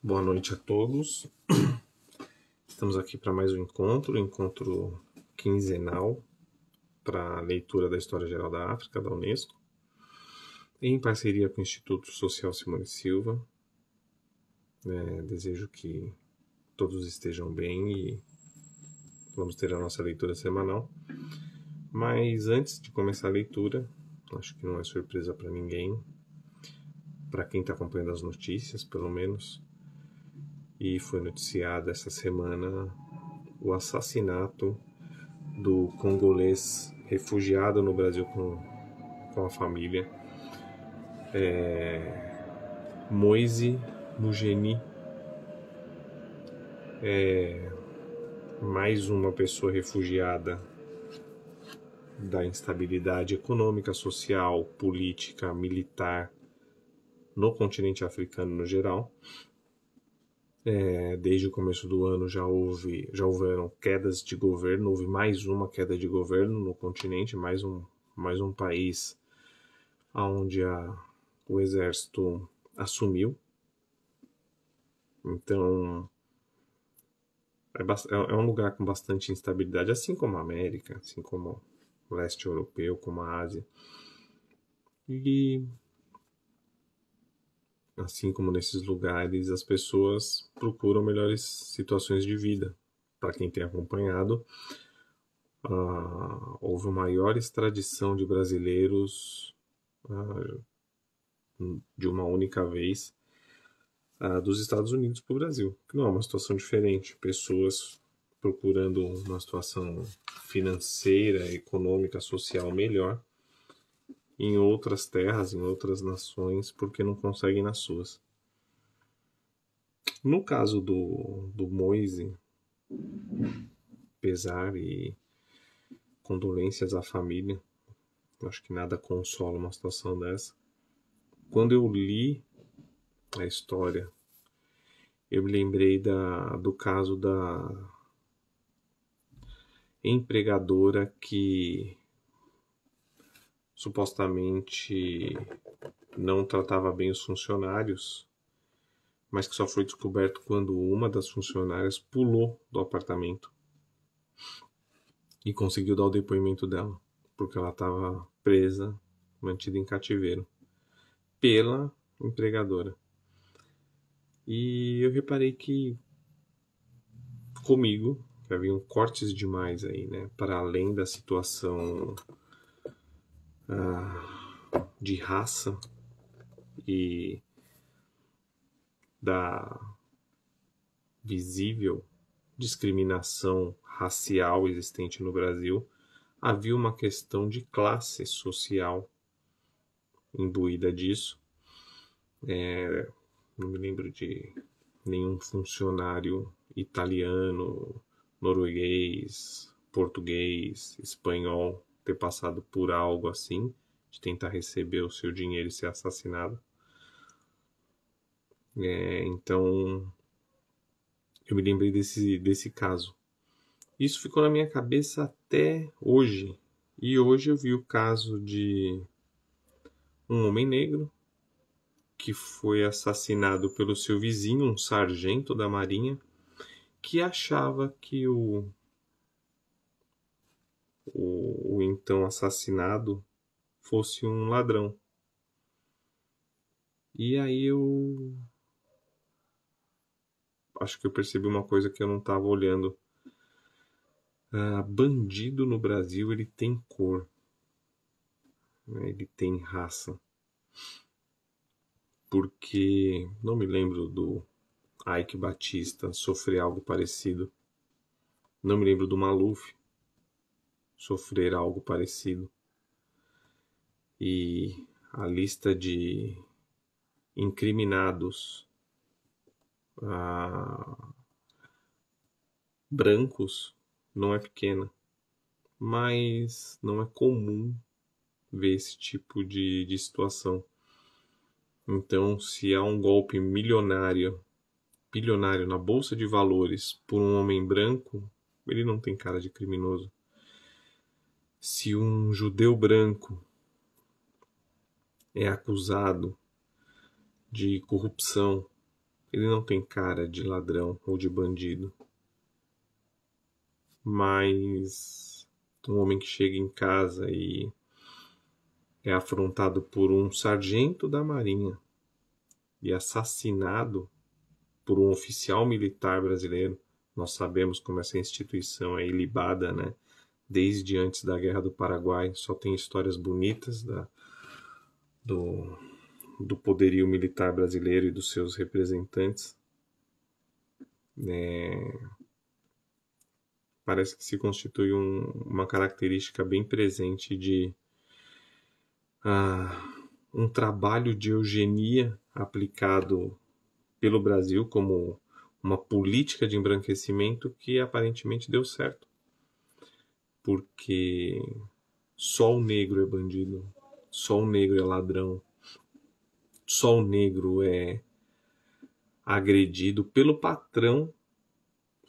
Boa noite a todos. Estamos aqui para mais um encontro quinzenal para a leitura da História Geral da África, da Unesco, em parceria com o Instituto Social Simone Silva. Desejo que todos estejam bem e vamos ter a nossa leitura semanal. Mas antes de começar a leitura, acho que não é surpresa para ninguém, para quem está acompanhando as notícias, pelo menos, e foi noticiado essa semana o assassinato do congolês refugiado no Brasil com a família, Moise Mugeni. Mais uma pessoa refugiada da instabilidade econômica, social, política, militar no continente africano no geral. Desde o começo do ano já houveram quedas de governo, houve mais uma queda de governo no continente, mais um país onde o exército assumiu. Então é um lugar com bastante instabilidade, assim como a América, assim como o leste europeu, como a Ásia. E assim como nesses lugares, as pessoas procuram melhores situações de vida. Para quem tem acompanhado, houve uma maior extradição de brasileiros de uma única vez dos Estados Unidos para o Brasil, que não é uma situação diferente. Pessoas procurando uma situação financeira, econômica, social melhor em outras terras, em outras nações, porque não conseguem nas suas. No caso do Moise, pesar e condolências à família. Acho que nada consola uma situação dessa. Quando eu li a história, eu me lembrei do caso da empregadora que supostamente não tratava bem os funcionários, mas que só foi descoberto quando uma das funcionárias pulou do apartamento e conseguiu dar o depoimento dela, porque ela estava presa, mantida em cativeiro pela empregadora. E eu reparei que comigo que haviam cortes demais aí, né? Para além da situação de raça e da visível discriminação racial existente no Brasil, havia uma questão de classe social imbuída disso. Não me lembro de nenhum funcionário italiano, norueguês, português, espanhol ter passado por algo assim, de tentar receber o seu dinheiro e ser assassinado. Então, eu me lembrei desse caso. Isso ficou na minha cabeça até hoje. E hoje eu vi o caso de um homem negro que foi assassinado pelo seu vizinho, um sargento da Marinha, que achava que o então assassinado fosse um ladrão. E aí eu acho que eu percebi uma coisa que eu não estava olhando. Bandido no Brasil, ele tem cor, né? Ele tem raça. Porque não me lembro do Ike Batista sofrer algo parecido. Não me lembro do Maluf sofrer algo parecido. E a lista de incriminados brancos não é pequena, mas não é comum ver esse tipo de situação. Então, se há um golpe bilionário na bolsa de valores por um homem branco, ele não tem cara de criminoso. Se um judeu branco é acusado de corrupção Ele não tem cara de ladrão ou de bandido, mas um homem que chega em casa e é afrontado por um sargento da Marinha e assassinado por um oficial militar brasileiro. Nós sabemos como essa instituição é ilibada, né? Desde antes da Guerra do Paraguai, só tem histórias bonitas do poderio militar brasileiro e dos seus representantes. Parece que se constitui uma característica bem presente de um trabalho de eugenia aplicado pelo Brasil como uma política de embranquecimento que aparentemente deu certo. Porque só o negro é bandido, só o negro é ladrão, só o negro é agredido pelo patrão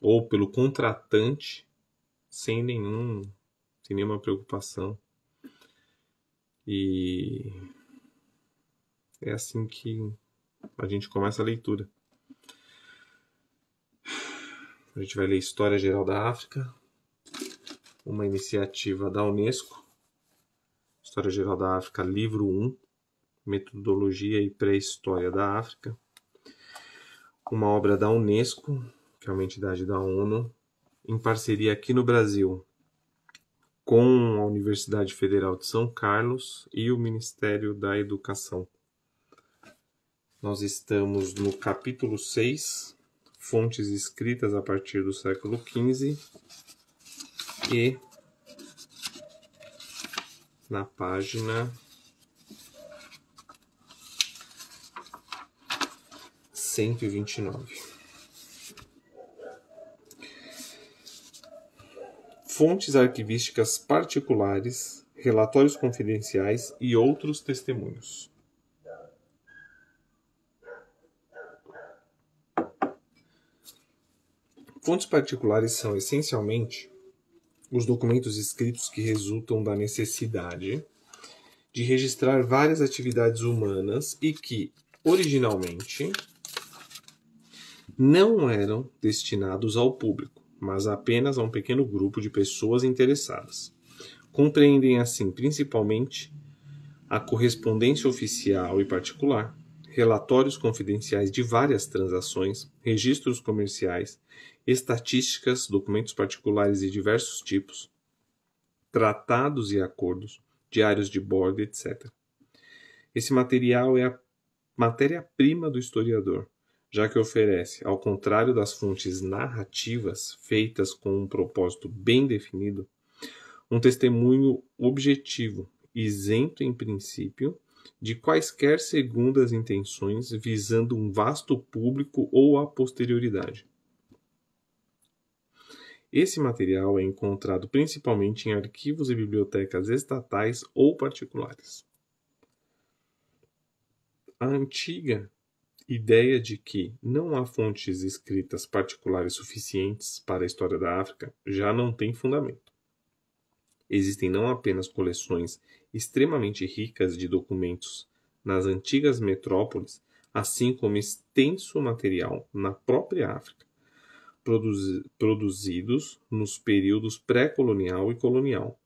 ou pelo contratante sem nenhuma preocupação. E é assim que a gente começa a leitura. A gente vai ler História Geral da África, uma iniciativa da Unesco. História Geral da África, livro 1, Metodologia e Pré-História da África. Uma obra da Unesco, que é uma entidade da ONU, em parceria aqui no Brasil com a Universidade Federal de São Carlos e o Ministério da Educação. Nós estamos no capítulo 6, fontes escritas a partir do século XV, e na página 129. Fontes arquivísticas particulares, relatórios confidenciais e outros testemunhos. Fontes particulares são, essencialmente, os documentos escritos que resultam da necessidade de registrar várias atividades humanas e que, originalmente, não eram destinados ao público, mas apenas a um pequeno grupo de pessoas interessadas. Compreendem, assim, principalmente a correspondência oficial e particular, relatórios confidenciais de várias transações, registros comerciais, estatísticas, documentos particulares de diversos tipos, tratados e acordos, diários de bordo, etc. Esse material é a matéria-prima do historiador, já que oferece, ao contrário das fontes narrativas feitas com um propósito bem definido, um testemunho objetivo, isento em princípio de quaisquer segundas intenções visando um vasto público ou a posterioridade. Esse material é encontrado principalmente em arquivos e bibliotecas estatais ou particulares. A antiga ideia de que não há fontes escritas particulares suficientes para a história da África já não tem fundamento. Existem não apenas coleções extremamente ricas de documentos nas antigas metrópoles, assim como extenso material na própria África, produzidos nos períodos pré-colonial e colonial,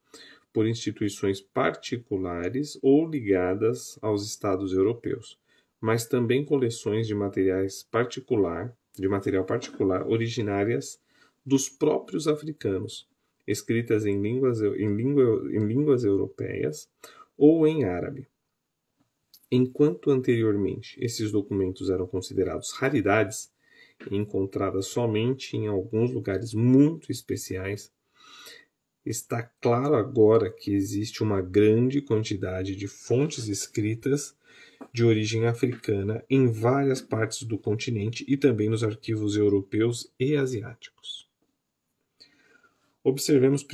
por instituições particulares ou ligadas aos Estados europeus, mas também coleções de material particular originárias dos próprios africanos, escritas em línguas europeias ou em árabe. Enquanto anteriormente esses documentos eram considerados raridades, encontradas somente em alguns lugares muito especiais, está claro agora que existe uma grande quantidade de fontes escritas de origem africana em várias partes do continente e também nos arquivos europeus e asiáticos. Observemos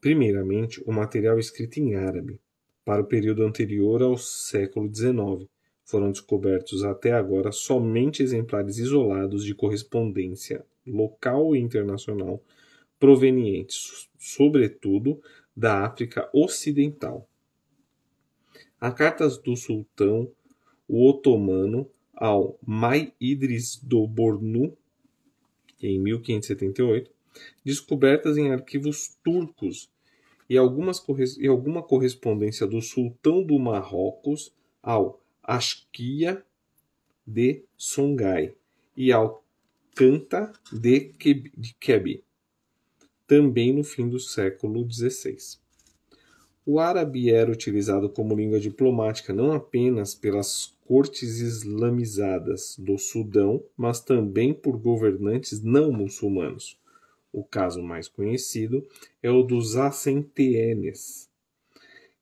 primeiramente o material escrito em árabe, para o período anterior ao século XIX. Foram descobertos até agora somente exemplares isolados de correspondência local e internacional, provenientes, sobretudo, da África Ocidental. Há cartas do sultão otomano ao Mai Idris do Bornu, em 1578, descobertas em arquivos turcos e alguma correspondência do sultão do Marrocos ao Ashkia de Songhai e ao Canta de Kebi, também no fim do século XVI. O árabe era utilizado como língua diplomática não apenas pelas cortes islamizadas do Sudão, mas também por governantes não muçulmanos. O caso mais conhecido é o dos assenteenes,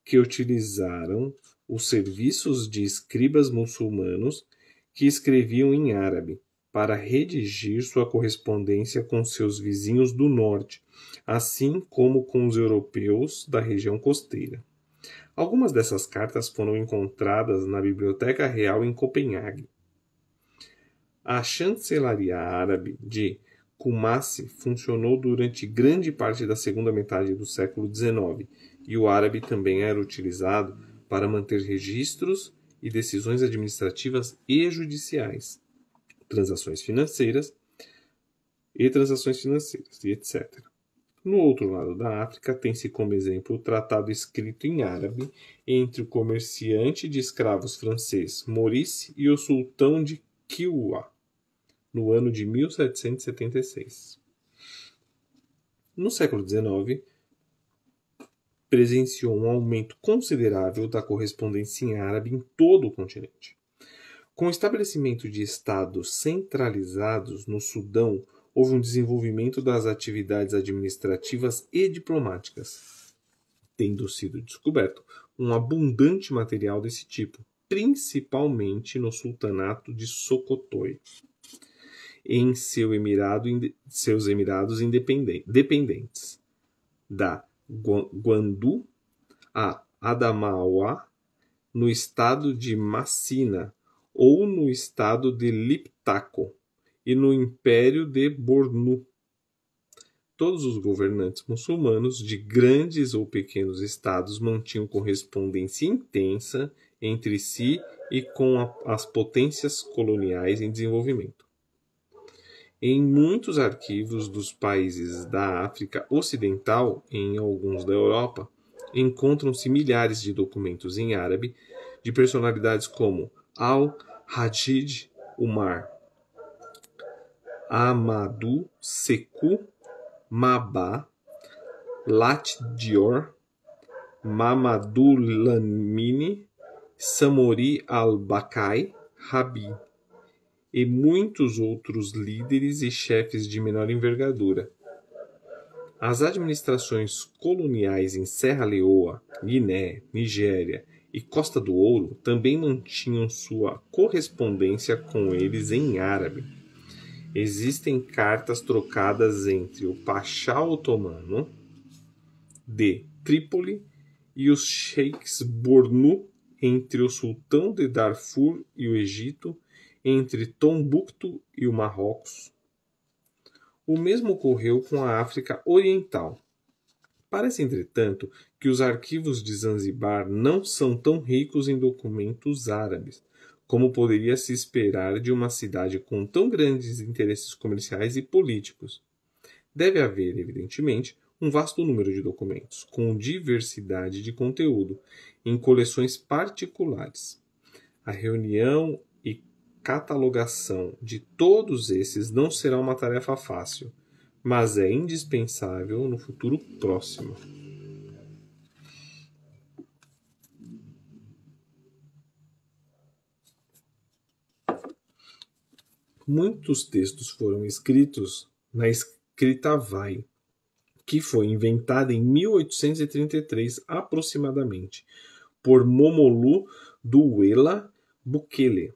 que utilizaram os serviços de escribas muçulmanos que escreviam em árabe para redigir sua correspondência com seus vizinhos do norte, assim como com os europeus da região costeira. Algumas dessas cartas foram encontradas na Biblioteca Real em Copenhague. A chancelaria árabe de Kumasi funcionou durante grande parte da segunda metade do século XIX, e o árabe também era utilizado para manter registros e decisões administrativas e judiciais, transações financeiras, e etc. No outro lado da África, tem-se como exemplo o tratado escrito em árabe entre o comerciante de escravos francês Maurice e o sultão de Kilwa, no ano de 1776. No século XIX, presenciou um aumento considerável da correspondência em árabe em todo o continente. Com o estabelecimento de estados centralizados no Sudão, houve um desenvolvimento das atividades administrativas e diplomáticas, tendo sido descoberto um abundante material desse tipo, principalmente no sultanato de Socotói, em seus emirados dependentes, da Guandu a Adamawa, no estado de Massina, ou no estado de Liptako, e no Império de Bornu. Todos os governantes muçulmanos de grandes ou pequenos estados mantinham correspondência intensa entre si e com as potências coloniais em desenvolvimento. Em muitos arquivos dos países da África Ocidental e em alguns da Europa, encontram-se milhares de documentos em árabe de personalidades como Al-Hajjaj Umar, Amadou Sékou Maba, Lat Dior, Mamadou Lamine, Samori al-Bakai Rabi e muitos outros líderes e chefes de menor envergadura. As administrações coloniais em Serra Leoa, Guiné, Nigéria e Costa do Ouro também mantinham sua correspondência com eles em árabe. Existem cartas trocadas entre o Pachá otomano de Trípoli e os sheiks Bornu, entre o sultão de Darfur e o Egito, entre Tombuctu e o Marrocos. O mesmo ocorreu com a África Oriental. Parece, entretanto, que os arquivos de Zanzibar não são tão ricos em documentos árabes, como poderia se esperar de uma cidade com tão grandes interesses comerciais e políticos. Deve haver, evidentemente, um vasto número de documentos, com diversidade de conteúdo, em coleções particulares. A reunião e catalogação de todos esses não será uma tarefa fácil, mas é indispensável no futuro próximo. Muitos textos foram escritos na escrita Vai, que foi inventada em 1833 aproximadamente, por Momolu Duwela Bukele,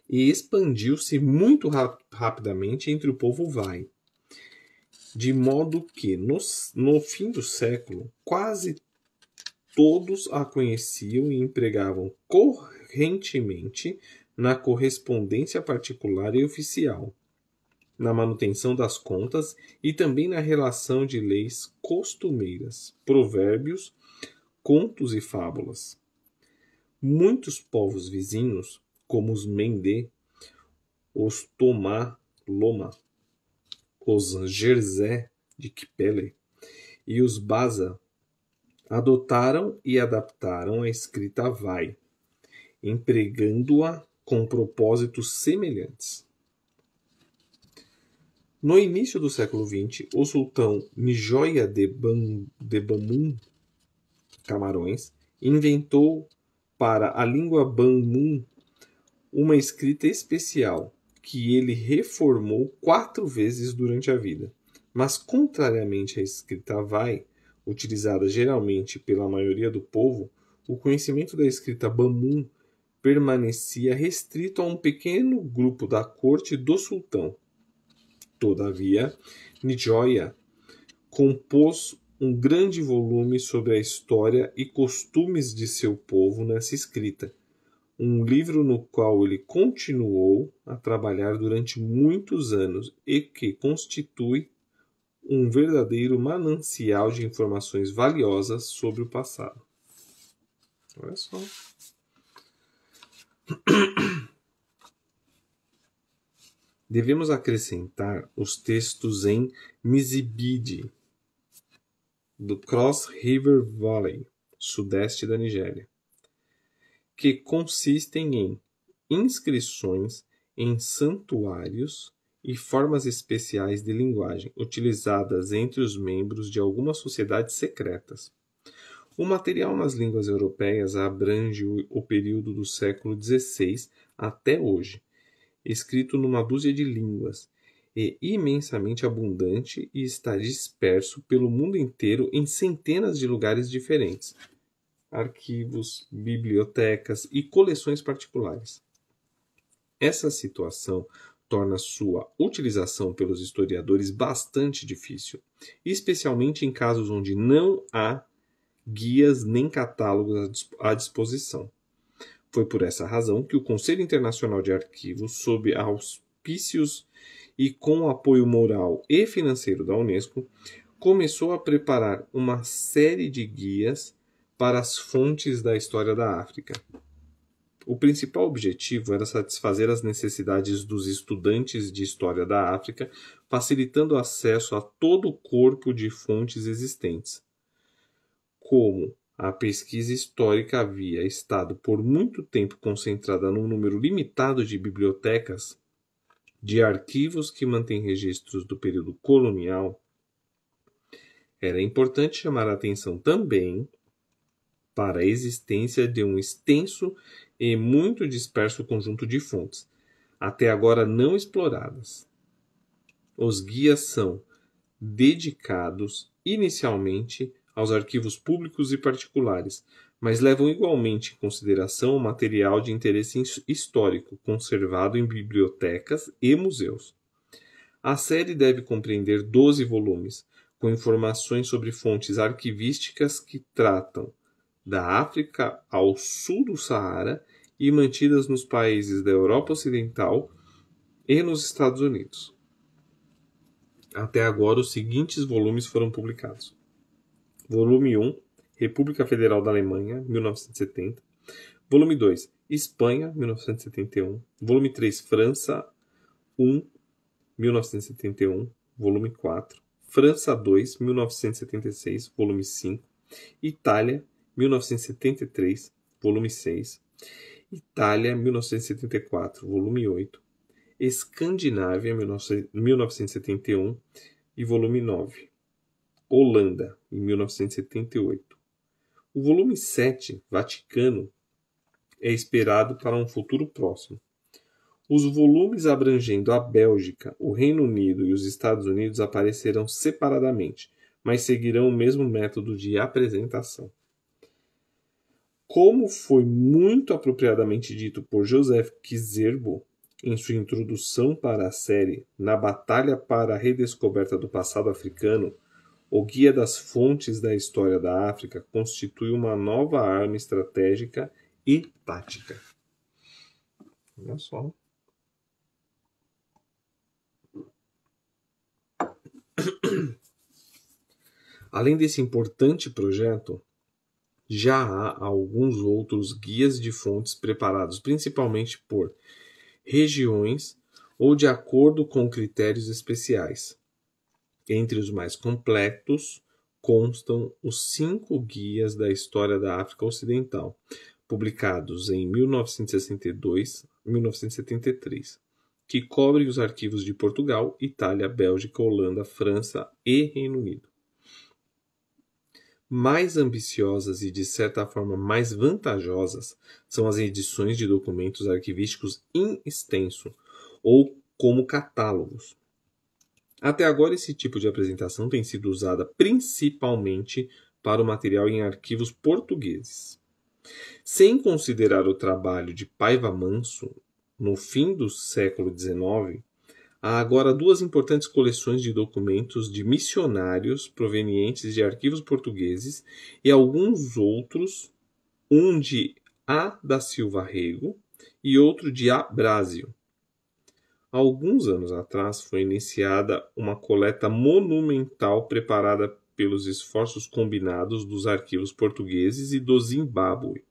e expandiu-se muito rapidamente entre o povo Vai, de modo que, no fim do século, quase todos a conheciam e empregavam correntemente na correspondência particular e oficial, na manutenção das contas e também na relação de leis costumeiras, provérbios, contos e fábulas. Muitos povos vizinhos como os Mende, os Tomá Loma, os Jerzé de Kipele e os Baza, adotaram e adaptaram a escrita Vai, empregando-a com propósitos semelhantes. No início do século XX, o sultão Njoia de Bamun, Camarões, inventou para a língua Banmun uma escrita especial que ele reformou 4 vezes durante a vida. Mas, contrariamente à escrita Vai, utilizada geralmente pela maioria do povo, o conhecimento da escrita Banmun permanecia restrito a um pequeno grupo da corte do sultão. Todavia, Njoia compôs um grande volume sobre a história e costumes de seu povo nessa escrita, um livro no qual ele continuou a trabalhar durante muitos anos e que constitui um verdadeiro manancial de informações valiosas sobre o passado. Olha só. Devemos acrescentar os textos em Mizibidi, do Cross River Valley, sudeste da Nigéria, que consistem em inscrições em santuários e formas especiais de linguagem utilizadas entre os membros de algumas sociedades secretas. O material nas línguas europeias abrange o período do século XVI até hoje, escrito numa dúzia de línguas, é imensamente abundante e está disperso pelo mundo inteiro em centenas de lugares diferentes, arquivos, bibliotecas e coleções particulares. Essa situação torna sua utilização pelos historiadores bastante difícil, especialmente em casos onde não há guias nem catálogos à disposição. Foi por essa razão que o Conselho Internacional de Arquivos, sob auspícios e com o apoio moral e financeiro da Unesco, começou a preparar uma série de guias para as fontes da história da África. O principal objetivo era satisfazer as necessidades dos estudantes de história da África, facilitando o acesso a todo o corpo de fontes existentes. Como a pesquisa histórica havia estado por muito tempo concentrada num número limitado de bibliotecas, de arquivos que mantêm registros do período colonial, era importante chamar a atenção também para a existência de um extenso e muito disperso conjunto de fontes, até agora não exploradas. Os guias são dedicados inicialmente aos arquivos públicos e particulares, mas levam igualmente em consideração o material de interesse histórico conservado em bibliotecas e museus. A série deve compreender 12 volumes, com informações sobre fontes arquivísticas que tratam da África ao sul do Saara e mantidas nos países da Europa Ocidental e nos Estados Unidos. Até agora, os seguintes volumes foram publicados. Volume 1, República Federal da Alemanha, 1970. Volume 2, Espanha, 1971. Volume 3, França 1, 1971. Volume 4. França 2, 1976. Volume 5. Itália, 1973. Volume 6. Itália, 1974. Volume 8. Escandinávia, 1971. E volume 9. Holanda, em 1978. O volume 7, Vaticano, é esperado para um futuro próximo. Os volumes abrangendo a Bélgica, o Reino Unido e os Estados Unidos aparecerão separadamente, mas seguirão o mesmo método de apresentação. Como foi muito apropriadamente dito por Joseph Kizerbo em sua introdução para a série Na Batalha para a Redescoberta do Passado Africano, o Guia das Fontes da História da África constitui uma nova arma estratégica e tática. Olha só. Além desse importante projeto, já há alguns outros guias de fontes preparados principalmente por regiões ou de acordo com critérios especiais. Entre os mais completos constam os 5 guias da história da África Ocidental, publicados em 1962 e 1973, que cobrem os arquivos de Portugal, Itália, Bélgica, Holanda, França e Reino Unido. Mais ambiciosas e, de certa forma, mais vantajosas são as edições de documentos arquivísticos em extenso, ou como catálogos. Até agora, esse tipo de apresentação tem sido usada principalmente para o material em arquivos portugueses. Sem considerar o trabalho de Paiva Manso, no fim do século XIX, há agora 2 importantes coleções de documentos de missionários provenientes de arquivos portugueses e alguns outros, um de A. da Silva Rego e outro de A. Brásio. Há alguns anos atrás foi iniciada uma coleta monumental preparada pelos esforços combinados dos arquivos portugueses e do Zimbábue,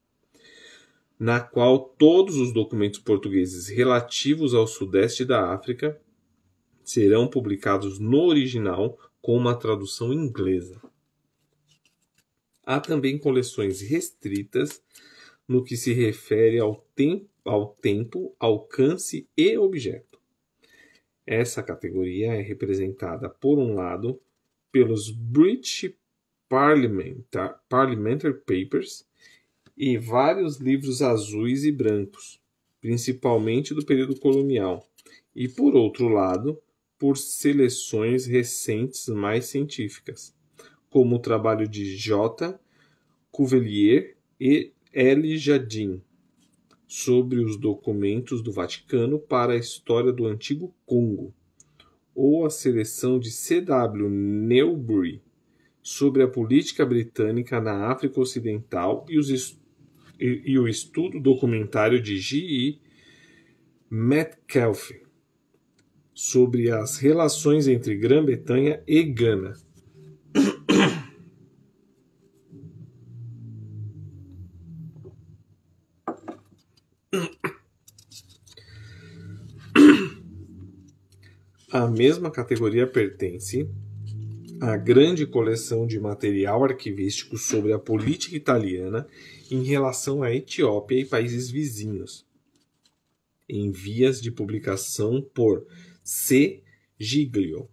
na qual todos os documentos portugueses relativos ao sudeste da África serão publicados no original com uma tradução inglesa. Há também coleções restritas no que se refere ao tempo, alcance e objeto. Essa categoria é representada, por um lado, pelos British Parliamentary Papers e vários livros azuis e brancos, principalmente do período colonial, e, por outro lado, por seleções recentes mais científicas, como o trabalho de J. Cuvelier e L. Jardine sobre os documentos do Vaticano para a história do Antigo Congo, ou a seleção de C. W. Newbury sobre a política britânica na África Ocidental e o estudo documentário de G. E. Metcalfe sobre as relações entre Grã-Bretanha e Gana. A mesma categoria pertence à grande coleção de material arquivístico sobre a política italiana em relação à Etiópia e países vizinhos, em vias de publicação por C. Giglio.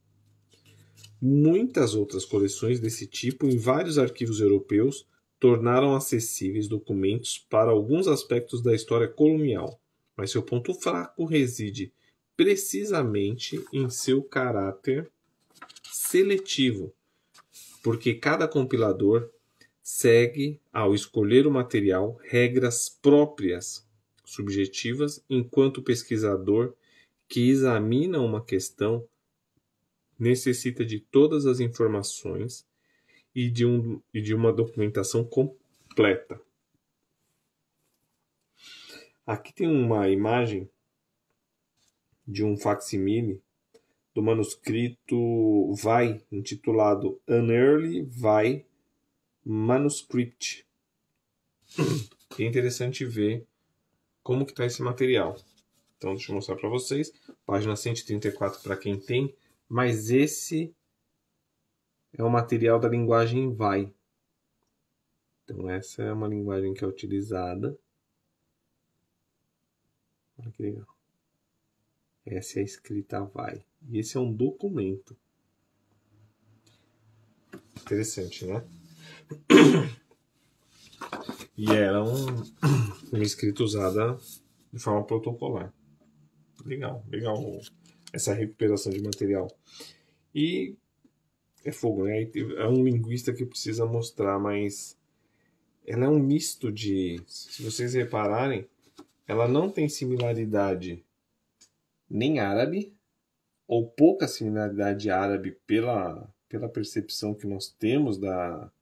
Muitas outras coleções desse tipo em vários arquivos europeus tornaram acessíveis documentos para alguns aspectos da história colonial, mas seu ponto fraco reside precisamente em seu caráter seletivo, porque cada compilador segue, ao escolher o material, regras próprias, subjetivas, enquanto o pesquisador que examina uma questão necessita de todas as informações e de uma documentação completa. Aqui tem uma imagem de um facsímile do manuscrito Vai, intitulado An Early Vai Manuscript. É interessante ver como que está esse material. Então, deixa eu mostrar para vocês. Página 134 para quem tem, mas esse é o material da linguagem Vai. Então, essa é uma linguagem que é utilizada. Olha que legal. Essa é a escrita Vai. E esse é um documento. Interessante, né? E era uma escrita usada de forma protocolar. Legal, legal essa recuperação de material. E é fogo, né? É um linguista que precisa mostrar, mas ela é um misto de... Se vocês repararem, ela não tem similaridade nem árabe, ou pouca similaridade árabe pela percepção que nós temos da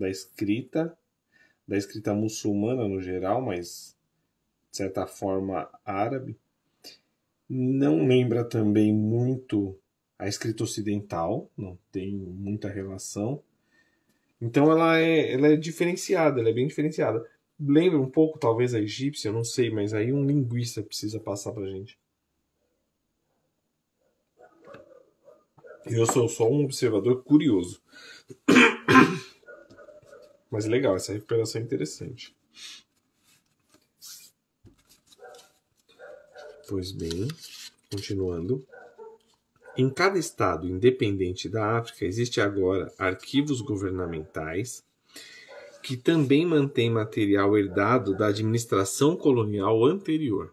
escrita muçulmana no geral, mas de certa forma árabe. Não lembra também muito a escrita ocidental, não tem muita relação. Então ela é diferenciada, ela é bem diferenciada. Lembra um pouco, talvez, a egípcia, eu não sei, mas aí um linguista precisa passar pra gente. Eu sou só um observador curioso. Mas legal, essa recuperação é interessante. Pois bem, continuando. Em cada estado independente da África existe agora arquivos governamentais que também mantêm material herdado da administração colonial anterior.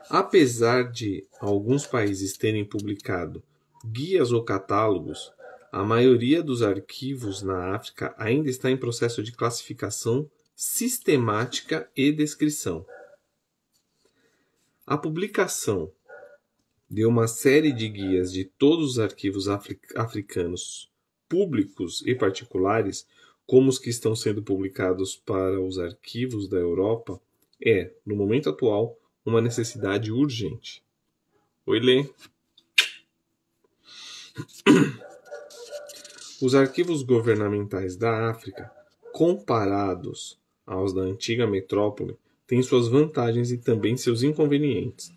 Apesar de alguns países terem publicado guias ou catálogos, a maioria dos arquivos na África ainda está em processo de classificação sistemática e descrição. A publicação de uma série de guias de todos os arquivos africanos, públicos e particulares, como os que estão sendo publicados para os arquivos da Europa, é, no momento atual, uma necessidade urgente. Oi, Lê. Os arquivos governamentais da África, comparados aos da antiga metrópole, têm suas vantagens e também seus inconvenientes.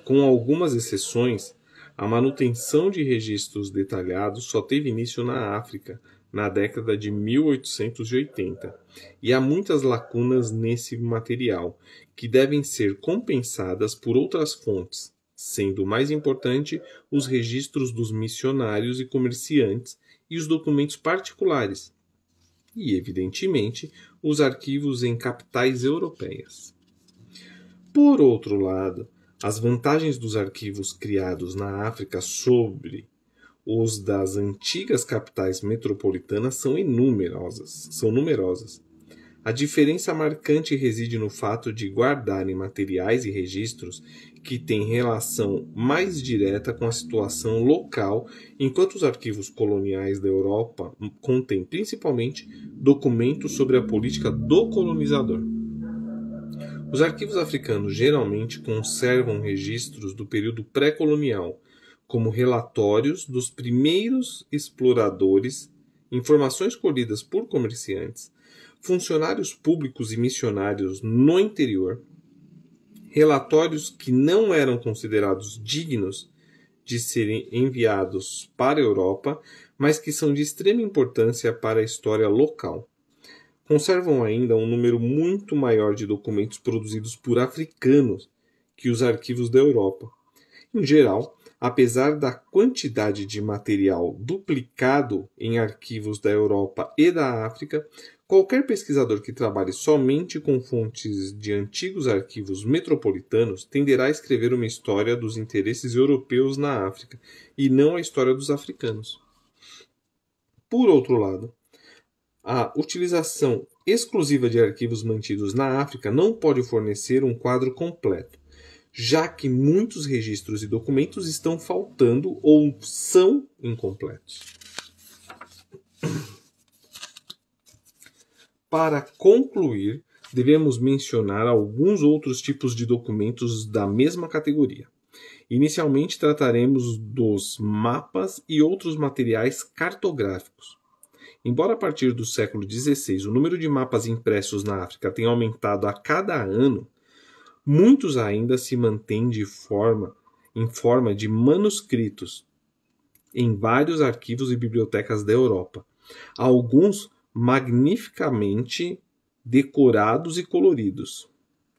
Com algumas exceções, a manutenção de registros detalhados só teve início na África na década de 1880, e há muitas lacunas nesse material, que devem ser compensadas por outras fontes, sendo o mais importante os registros dos missionários e comerciantes e os documentos particulares, e, evidentemente, os arquivos em capitais europeias. Por outro lado, as vantagens dos arquivos criados na África sobre os das antigas capitais metropolitanas são numerosas. A diferença marcante reside no fato de guardarem materiais e registros que têm relação mais direta com a situação local, enquanto os arquivos coloniais da Europa contêm principalmente documentos sobre a política do colonizador. Os arquivos africanos geralmente conservam registros do período pré-colonial, como relatórios dos primeiros exploradores, informações colhidas por comerciantes, funcionários públicos e missionários no interior, relatórios que não eram considerados dignos de serem enviados para a Europa, mas que são de extrema importância para a história local. Conservam ainda um número muito maior de documentos produzidos por africanos que os arquivos da Europa. Em geral, apesar da quantidade de material duplicado em arquivos da Europa e da África, qualquer pesquisador que trabalhe somente com fontes de antigos arquivos metropolitanos tenderá a escrever uma história dos interesses europeus na África e não a história dos africanos. Por outro lado, a utilização exclusiva de arquivos mantidos na África não pode fornecer um quadro completo, já que muitos registros e documentos estão faltando ou são incompletos. Para concluir, devemos mencionar alguns outros tipos de documentos da mesma categoria. Inicialmente trataremos dos mapas e outros materiais cartográficos. Embora a partir do século XVI o número de mapas impressos na África tenha aumentado a cada ano, muitos ainda se mantêm em forma de manuscritos em vários arquivos e bibliotecas da Europa. Alguns magnificamente decorados e coloridos.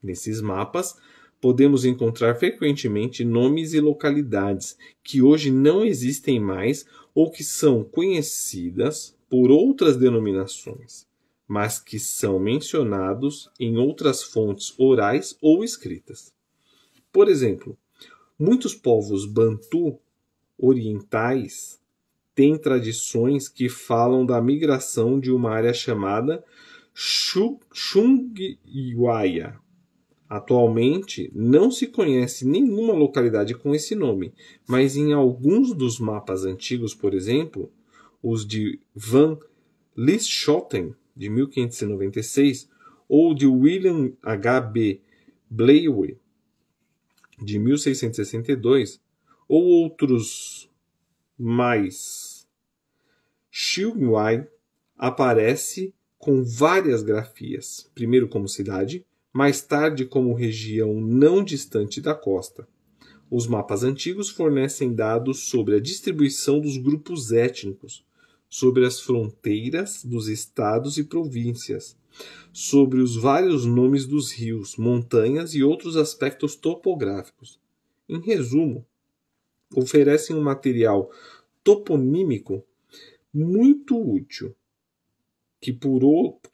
Nesses mapas, podemos encontrar frequentemente nomes e localidades que hoje não existem mais ou que são conhecidas por outras denominações, mas que são mencionados em outras fontes orais ou escritas. Por exemplo, muitos povos bantu orientais têm tradições que falam da migração de uma área chamada Xungwaya. Atualmente, não se conhece nenhuma localidade com esse nome, mas em alguns dos mapas antigos, por exemplo, os de Van Lieschoten, de 1596, ou de William H.B. Blayway, de 1662, ou outros mais Xingwai aparece com várias grafias, primeiro como cidade, mais tarde como região não distante da costa. Os mapas antigos fornecem dados sobre a distribuição dos grupos étnicos, sobre as fronteiras dos estados e províncias, sobre os vários nomes dos rios, montanhas e outros aspectos topográficos. Em resumo, oferecem um material toponímico muito útil, que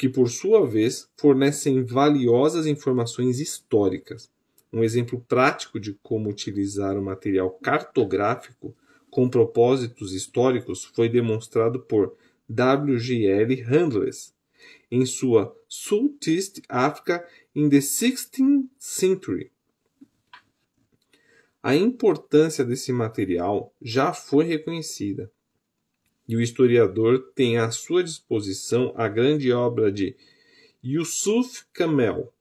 por sua vez fornecem valiosas informações históricas. Um exemplo prático de como utilizar o material cartográfico com propósitos históricos foi demonstrado por W.G.L. Handless em sua Southeast Africa in the 16th Century. A importância desse material já foi reconhecida, e o historiador tem à sua disposição a grande obra de Yusuf Kamel,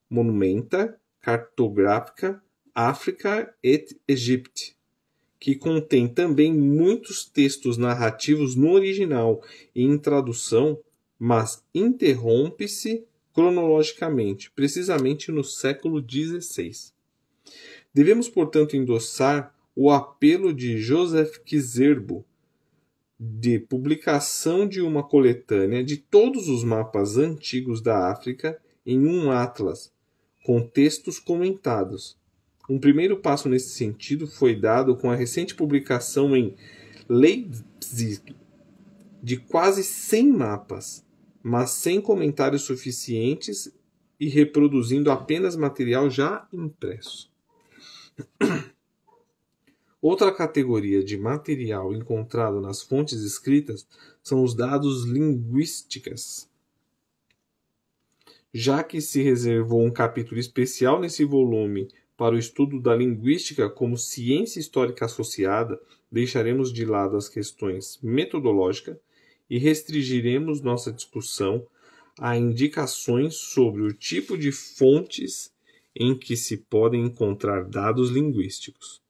Monumenta Cartográfica África et Égypte, que contém também muitos textos narrativos no original e em tradução, mas interrompe-se cronologicamente, precisamente no século XVI. Devemos, portanto, endossar o apelo de Joseph Kizerbo de publicação de uma coletânea de todos os mapas antigos da África em um atlas, com textos comentados. Um primeiro passo nesse sentido foi dado com a recente publicação em Leipzig de quase 100 mapas, mas sem comentários suficientes e reproduzindo apenas material já impresso. Outra categoria de material encontrado nas fontes escritas são os dados linguísticos. Já que se reservou um capítulo especial nesse volume para o estudo da linguística como ciência histórica associada, deixaremos de lado as questões metodológicas e restringiremos nossa discussão a indicações sobre o tipo de fontes em que se podem encontrar dados linguísticos.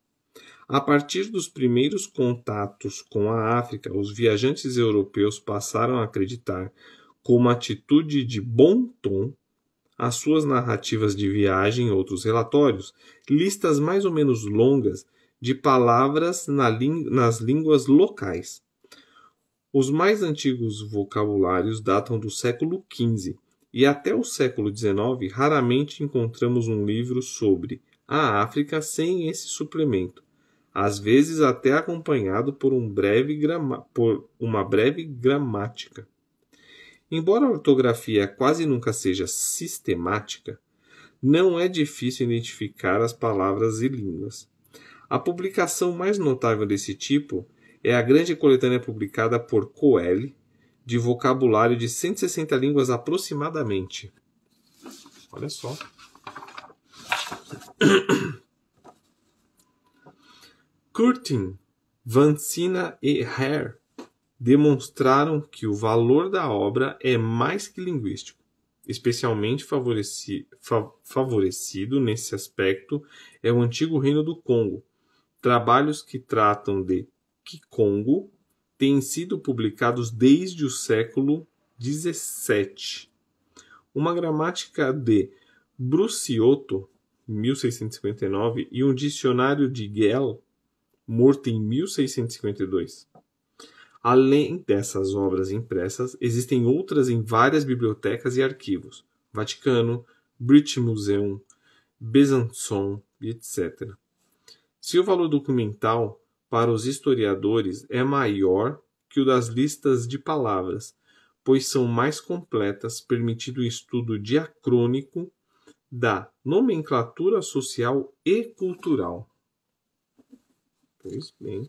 A partir dos primeiros contatos com a África, os viajantes europeus passaram a acreditar, como atitude de bom tom, as suas narrativas de viagem e outros relatórios, listas mais ou menos longas de palavras nas línguas locais. Os mais antigos vocabulários datam do século XV e até o século XIX raramente encontramos um livro sobre a África sem esse suplemento, às vezes até acompanhado por uma breve gramática. Embora a ortografia quase nunca seja sistemática, não é difícil identificar as palavras e línguas. A publicação mais notável desse tipo é a grande coletânea publicada por Coelho, de vocabulário de 160 línguas aproximadamente. Olha só. Curtin, Vancina e Hare demonstraram que o valor da obra é mais que linguístico. Especialmente favorecido nesse aspecto é o antigo reino do Congo. Trabalhos que tratam de Kikongo têm sido publicados desde o século XVII. Uma gramática de Bruciotto, 1659, e um dicionário de Gell, morto em 1652. Além dessas obras impressas, existem outras em várias bibliotecas e arquivos, Vaticano, British Museum, Besançon, etc. Se o valor documental para os historiadores é maior que o das listas de palavras, pois são mais completas, permitindo o estudo diacrônico da nomenclatura social e cultural. Pois bem.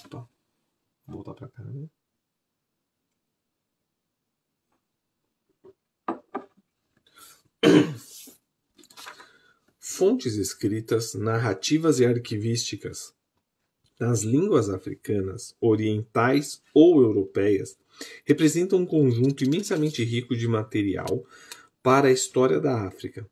Opa. Vou voltar para cá, né? Fontes escritas, narrativas e arquivísticas nas línguas africanas, orientais ou europeias representam um conjunto imensamente rico de material para a história da África.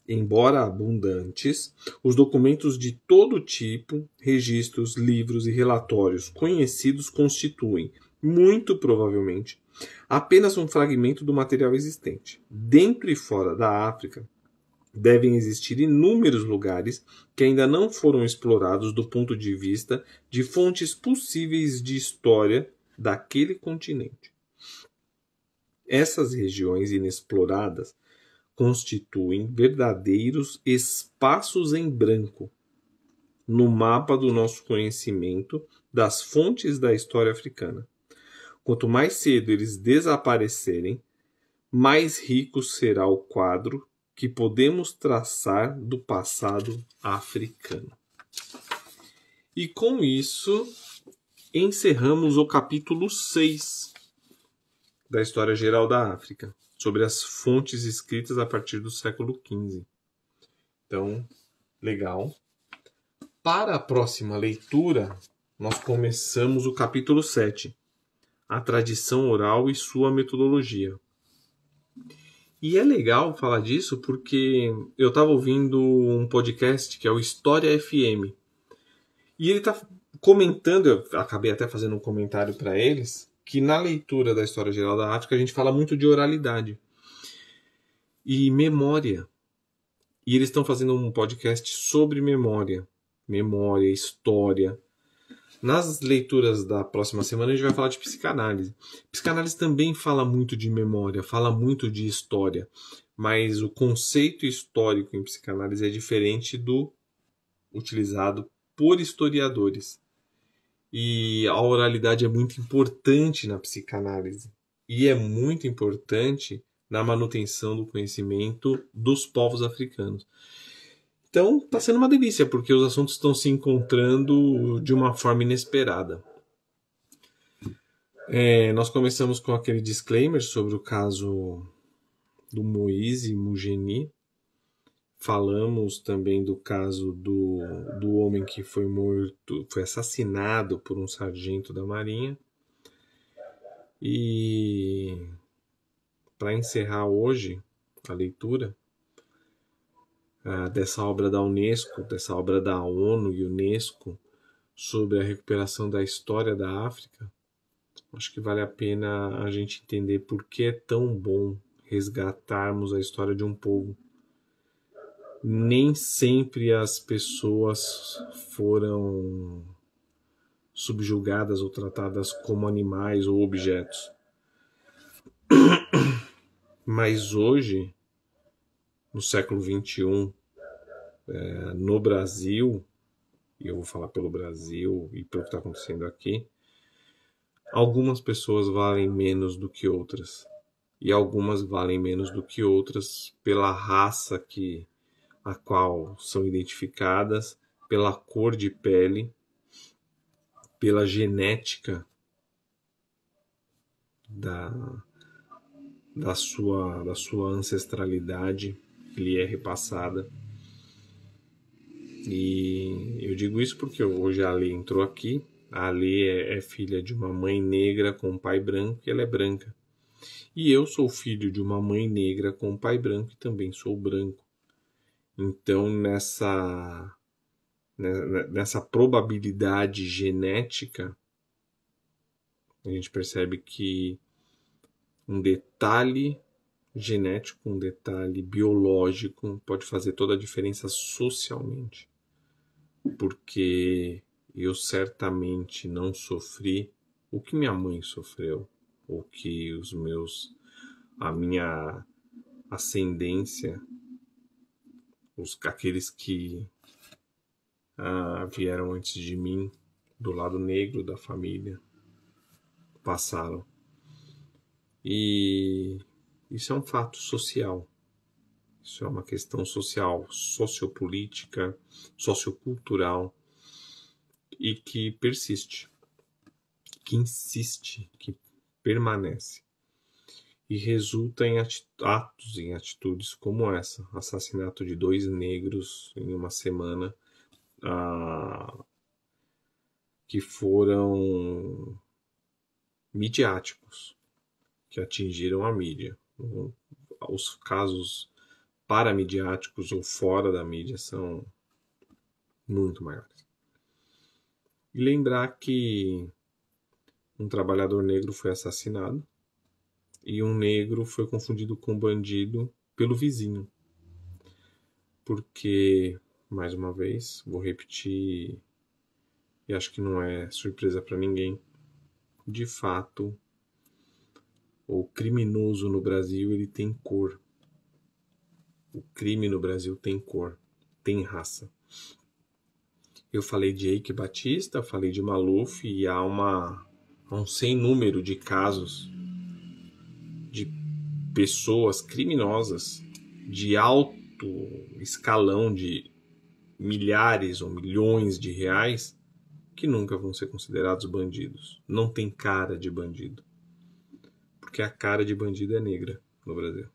embora abundantes, os documentos de todo tipo, registros, livros e relatórios conhecidos constituem, muito provavelmente, apenas um fragmento do material existente. Dentro e fora da África, devem existir inúmeros lugares que ainda não foram explorados do ponto de vista de fontes possíveis de história daquele continente. Essas regiões inexploradas constituem verdadeiros espaços em branco no mapa do nosso conhecimento das fontes da história africana. Quanto mais cedo eles desaparecerem, mais rico será o quadro que podemos traçar do passado africano. E com isso, encerramos o capítulo 6 da História Geral da África, sobre as fontes escritas a partir do século XV. Então, legal. Para a próxima leitura, nós começamos o capítulo 7, a tradição oral e sua metodologia. E é legal falar disso porque eu estava ouvindo um podcast que é o História FM. E ele está comentando, eu acabei até fazendo um comentário para eles, que na leitura da História Geral da África a gente fala muito de oralidade e memória. E eles estão fazendo um podcast sobre memória, história. Nas leituras da próxima semana a gente vai falar de psicanálise. Psicanálise também fala muito de memória, fala muito de história, mas o conceito histórico em psicanálise é diferente do utilizado por historiadores. E a oralidade é muito importante na psicanálise e é muito importante na manutenção do conhecimento dos povos africanos. Então, está sendo uma delícia, porque os assuntos estão se encontrando de uma forma inesperada. Nós começamos com aquele disclaimer sobre o caso do Moise Mugeni. Falamos também do caso do homem que foi morto, foi assassinado por um sargento da Marinha. E para encerrar hoje a leitura dessa obra da Unesco, dessa obra da ONU e Unesco sobre a recuperação da história da África, acho que vale a pena a gente entender por que é tão bom resgatarmos a história de um povo. Nem sempre as pessoas foram subjugadas ou tratadas como animais ou objetos. Mas hoje, no século XXI, no Brasil, e eu vou falar pelo Brasil e pelo que está acontecendo aqui, algumas pessoas valem menos do que outras. E algumas valem menos do que outras pela raça a qual são identificadas, pela cor de pele, pela genética da sua ancestralidade que lhe é repassada. E eu digo isso porque hoje a Alê entrou aqui. A Alê é filha de uma mãe negra com um pai branco e ela é branca. E eu sou filho de uma mãe negra com um pai branco e também sou branco. Então, nessa probabilidade genética, a gente percebe que um detalhe genético, um detalhe biológico pode fazer toda a diferença socialmente. Porque eu certamente não sofri o que minha mãe sofreu, ou que a minha ascendência, aqueles que vieram antes de mim, do lado negro da família, passaram. E isso é um fato social. Isso é uma questão social, sociopolítica, sociocultural e que persiste, que insiste, que permanece e resulta em atos, em atitudes como essa, assassinato de 2 negros em uma semana, que foram midiáticos, que atingiram a mídia. Os casos paramidiáticos ou fora da mídia são muito maiores. E lembrar que um trabalhador negro foi assassinado e um negro foi confundido com bandido pelo vizinho. Porque, mais uma vez, vou repetir, e acho que não é surpresa para ninguém, de fato, o criminoso no Brasil ele tem cor. O crime no Brasil tem cor, tem raça. Eu falei de Eike Batista, falei de Maluf e há um sem número de casos de pessoas criminosas de alto escalão de milhares ou milhões de reais que nunca vão ser considerados bandidos. Não tem cara de bandido. Porque a cara de bandido é negra no Brasil.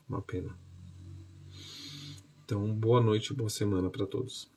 Uma pena. Então, boa noite e boa semana para todos.